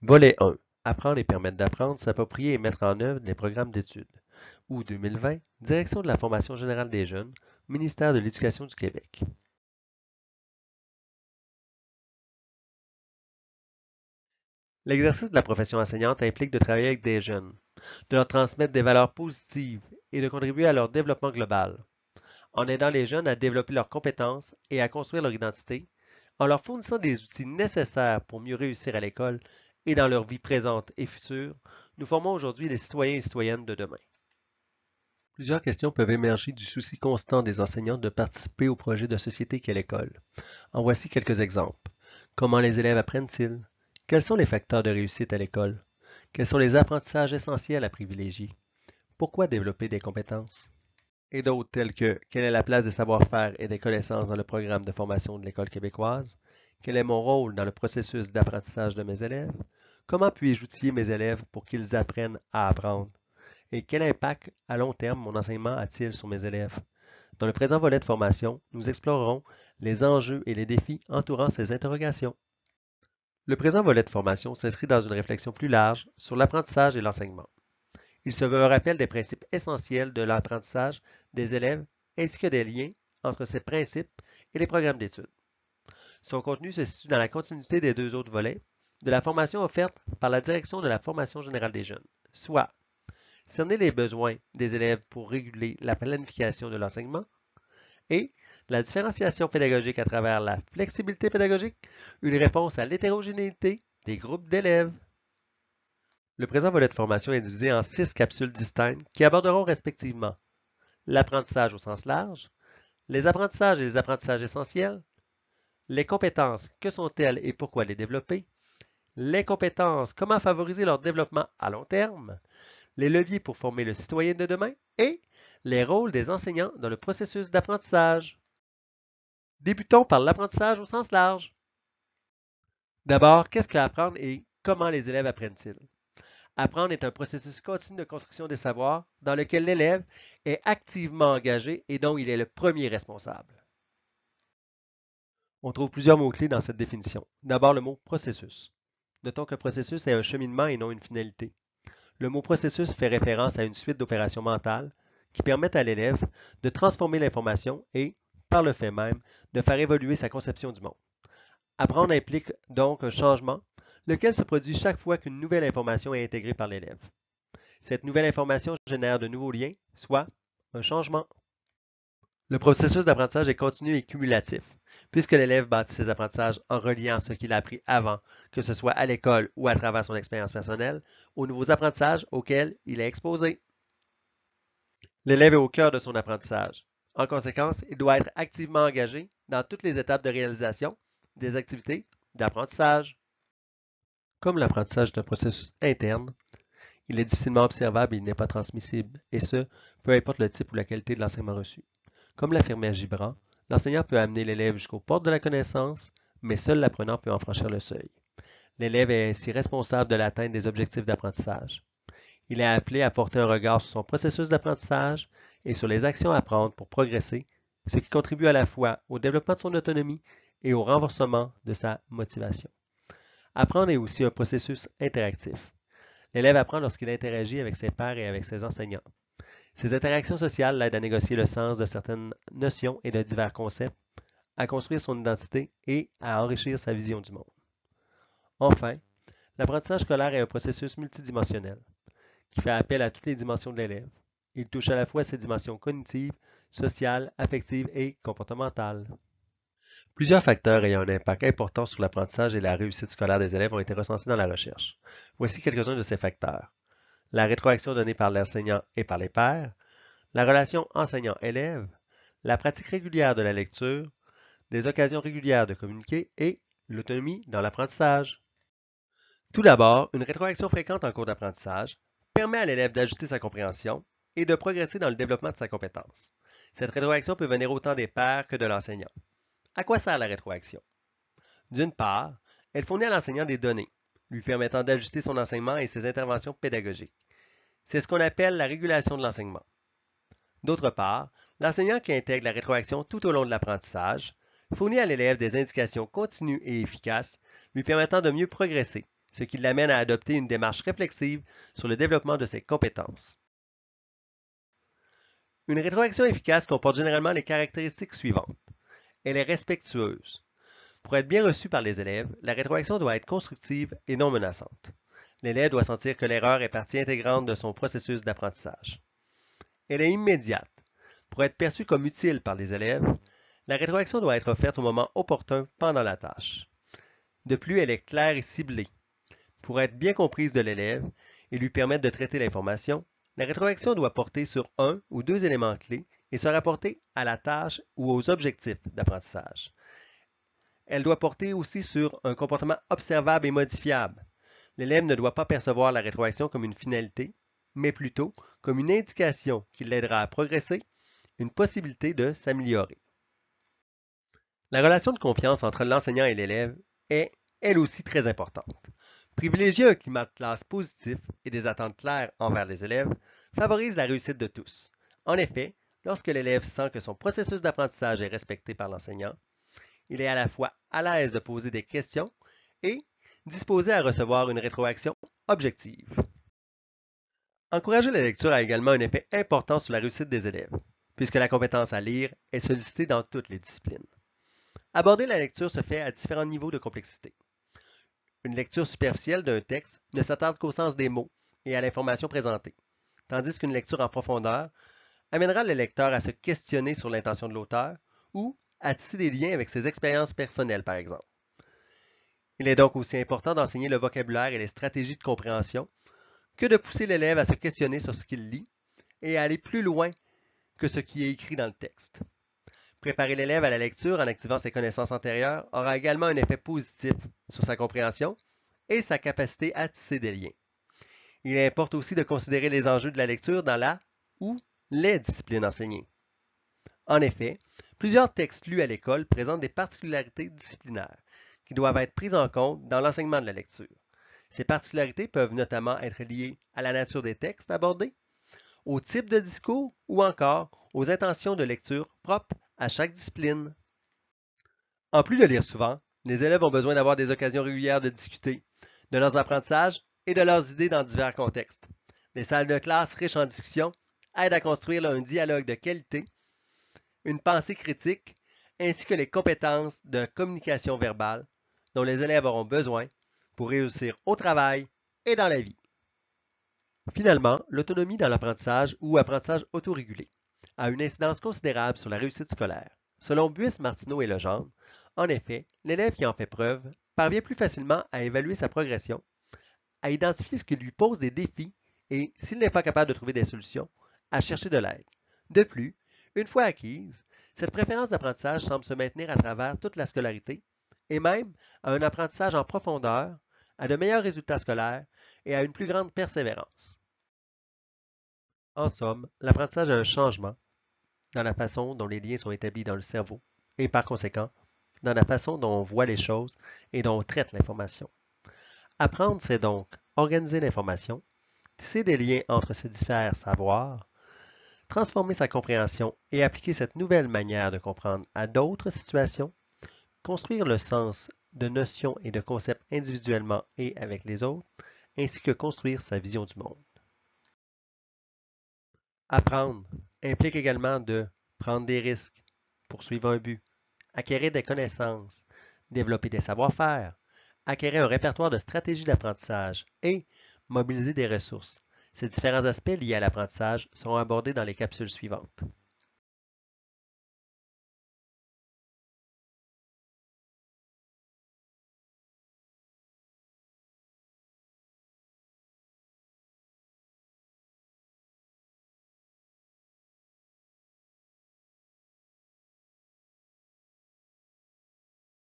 Volet 1. Apprendre et permettre d'apprendre, s'approprier et mettre en œuvre les programmes d'études. Août 2020, Direction de la formation générale des jeunes, Ministère de l'Éducation du Québec. L'exercice de la profession enseignante implique de travailler avec des jeunes, de leur transmettre des valeurs positives et de contribuer à leur développement global, en aidant les jeunes à développer leurs compétences et à construire leur identité, en leur fournissant des outils nécessaires pour mieux réussir à l'école et dans leur vie présente et future. Nous formons aujourd'hui les citoyens et citoyennes de demain. Plusieurs questions peuvent émerger du souci constant des enseignants de participer au projet de société qu'est l'école. En voici quelques exemples. Comment les élèves apprennent-ils? Quels sont les facteurs de réussite à l'école? Quels sont les apprentissages essentiels à privilégier? Pourquoi développer des compétences? Et d'autres tels que quelle est la place des savoir-faire et des connaissances dans le programme de formation de l'école québécoise? Quel est mon rôle dans le processus d'apprentissage de mes élèves? Comment puis-je outiller mes élèves pour qu'ils apprennent à apprendre? Et quel impact à long terme mon enseignement a-t-il sur mes élèves? Dans le présent volet de formation, nous explorerons les enjeux et les défis entourant ces interrogations. Le présent volet de formation s'inscrit dans une réflexion plus large sur l'apprentissage et l'enseignement. Il se veut un rappel des principes essentiels de l'apprentissage des élèves ainsi que des liens entre ces principes et les programmes d'études. Son contenu se situe dans la continuité des deux autres volets de la formation offerte par la Direction de la formation générale des jeunes, soit cerner les besoins des élèves pour réguler la planification de l'enseignement et la différenciation pédagogique à travers la flexibilité pédagogique, une réponse à l'hétérogénéité des groupes d'élèves. Le présent volet de formation est divisé en 6 capsules distinctes qui aborderont respectivement l'apprentissage au sens large, les apprentissages et les apprentissages essentiels, les compétences, que sont-elles et pourquoi les développer, les compétences, comment favoriser leur développement à long terme, les leviers pour former le citoyen de demain et les rôles des enseignants dans le processus d'apprentissage. Débutons par l'apprentissage au sens large. D'abord, qu'est-ce qu'apprendre et comment les élèves apprennent-ils? Apprendre est un processus continu de construction des savoirs dans lequel l'élève est activement engagé et dont il est le premier responsable. On trouve plusieurs mots-clés dans cette définition. D'abord, le mot processus. Notons qu'un processus est un cheminement et non une finalité. Le mot processus fait référence à une suite d'opérations mentales qui permettent à l'élève de transformer l'information et, par le fait même, de faire évoluer sa conception du monde. Apprendre implique donc un changement, lequel se produit chaque fois qu'une nouvelle information est intégrée par l'élève. Cette nouvelle information génère de nouveaux liens, soit un changement. Le processus d'apprentissage est continu et cumulatif, puisque l'élève bâtit ses apprentissages en reliant ce qu'il a appris avant, que ce soit à l'école ou à travers son expérience personnelle, aux nouveaux apprentissages auxquels il est exposé. L'élève est au cœur de son apprentissage. En conséquence, il doit être activement engagé dans toutes les étapes de réalisation des activités d'apprentissage. Comme l'apprentissage est un processus interne, il est difficilement observable et il n'est pas transmissible, et ce, peu importe le type ou la qualité de l'enseignement reçu. Comme l'affirmait Gibran, l'enseignant peut amener l'élève jusqu'aux portes de la connaissance, mais seul l'apprenant peut en franchir le seuil. L'élève est ainsi responsable de l'atteinte des objectifs d'apprentissage. Il est appelé à porter un regard sur son processus d'apprentissage et sur les actions à prendre pour progresser, ce qui contribue à la fois au développement de son autonomie et au renforcement de sa motivation. Apprendre est aussi un processus interactif. L'élève apprend lorsqu'il interagit avec ses pairs et avec ses enseignants. Ces interactions sociales l'aident à négocier le sens de certaines notions et de divers concepts, à construire son identité et à enrichir sa vision du monde. Enfin, l'apprentissage scolaire est un processus multidimensionnel qui fait appel à toutes les dimensions de l'élève. Il touche à la fois ses dimensions cognitives, sociales, affectives et comportementales. Plusieurs facteurs ayant un impact important sur l'apprentissage et la réussite scolaire des élèves ont été recensés dans la recherche. Voici quelques-uns de ces facteurs. La rétroaction donnée par l'enseignant et par les pairs, la relation enseignant-élève, la pratique régulière de la lecture, des occasions régulières de communiquer et l'autonomie dans l'apprentissage. Tout d'abord, une rétroaction fréquente en cours d'apprentissage permet à l'élève d'ajuster sa compréhension et de progresser dans le développement de sa compétence. Cette rétroaction peut venir autant des pairs que de l'enseignant. À quoi sert la rétroaction? D'une part, elle fournit à l'enseignant des données, lui permettant d'ajuster son enseignement et ses interventions pédagogiques. C'est ce qu'on appelle la régulation de l'enseignement. D'autre part, l'enseignant qui intègre la rétroaction tout au long de l'apprentissage fournit à l'élève des indications continues et efficaces lui permettant de mieux progresser, ce qui l'amène à adopter une démarche réflexive sur le développement de ses compétences. Une rétroaction efficace comporte généralement les caractéristiques suivantes. Elle est respectueuse. Pour être bien reçue par les élèves, la rétroaction doit être constructive et non menaçante. L'élève doit sentir que l'erreur est partie intégrante de son processus d'apprentissage. Elle est immédiate. Pour être perçue comme utile par les élèves, la rétroaction doit être offerte au moment opportun pendant la tâche. De plus, elle est claire et ciblée. Pour être bien comprise de l'élève et lui permettre de traiter l'information, la rétroaction doit porter sur un ou deux éléments clés et se rapporter à la tâche ou aux objectifs d'apprentissage. Elle doit porter aussi sur un comportement observable et modifiable. L'élève ne doit pas percevoir la rétroaction comme une finalité, mais plutôt comme une indication qui l'aidera à progresser, une possibilité de s'améliorer. La relation de confiance entre l'enseignant et l'élève est, elle aussi, très importante. Privilégier un climat de classe positif et des attentes claires envers les élèves favorise la réussite de tous. En effet, lorsque l'élève sent que son processus d'apprentissage est respecté par l'enseignant, il est à la fois à l'aise de poser des questions et disposé à recevoir une rétroaction objective. Encourager la lecture a également un effet important sur la réussite des élèves, puisque la compétence à lire est sollicitée dans toutes les disciplines. Aborder la lecture se fait à différents niveaux de complexité. Une lecture superficielle d'un texte ne s'attarde qu'au sens des mots et à l'information présentée, tandis qu'une lecture en profondeur amènera le lecteur à se questionner sur l'intention de l'auteur ou à tisser des liens avec ses expériences personnelles, par exemple. Il est donc aussi important d'enseigner le vocabulaire et les stratégies de compréhension que de pousser l'élève à se questionner sur ce qu'il lit et à aller plus loin que ce qui est écrit dans le texte. Préparer l'élève à la lecture en activant ses connaissances antérieures aura également un effet positif sur sa compréhension et sa capacité à tisser des liens. Il importe aussi de considérer les enjeux de la lecture dans la ou les disciplines enseignées. En effet, plusieurs textes lus à l'école présentent des particularités disciplinaires qui doivent être prises en compte dans l'enseignement de la lecture. Ces particularités peuvent notamment être liées à la nature des textes abordés, au type de discours ou encore aux intentions de lecture propres à chaque discipline. En plus de lire souvent, les élèves ont besoin d'avoir des occasions régulières de discuter de leurs apprentissages et de leurs idées dans divers contextes. Les salles de classe riches en discussion aident à construire un dialogue de qualité, une pensée critique, ainsi que les compétences de communication verbale dont les élèves auront besoin pour réussir au travail et dans la vie. Finalement, l'autonomie dans l'apprentissage ou apprentissage autorégulé a une incidence considérable sur la réussite scolaire. Selon Buis, Martineau et Legendre, en effet, l'élève qui en fait preuve parvient plus facilement à évaluer sa progression, à identifier ce qui lui pose des défis et, s'il n'est pas capable de trouver des solutions, à chercher de l'aide. De plus, une fois acquise, cette préférence d'apprentissage semble se maintenir à travers toute la scolarité et même à un apprentissage en profondeur, à de meilleurs résultats scolaires et à une plus grande persévérance. En somme, l'apprentissage a un changement dans la façon dont les liens sont établis dans le cerveau et par conséquent dans la façon dont on voit les choses et dont on traite l'information. Apprendre, c'est donc organiser l'information, tisser des liens entre ces différents savoirs, transformer sa compréhension et appliquer cette nouvelle manière de comprendre à d'autres situations, construire le sens de notions et de concepts individuellement et avec les autres, ainsi que construire sa vision du monde. Apprendre implique également de prendre des risques, poursuivre un but, acquérir des connaissances, développer des savoir-faire, acquérir un répertoire de stratégies d'apprentissage et mobiliser des ressources. Ces différents aspects liés à l'apprentissage seront abordés dans les capsules suivantes.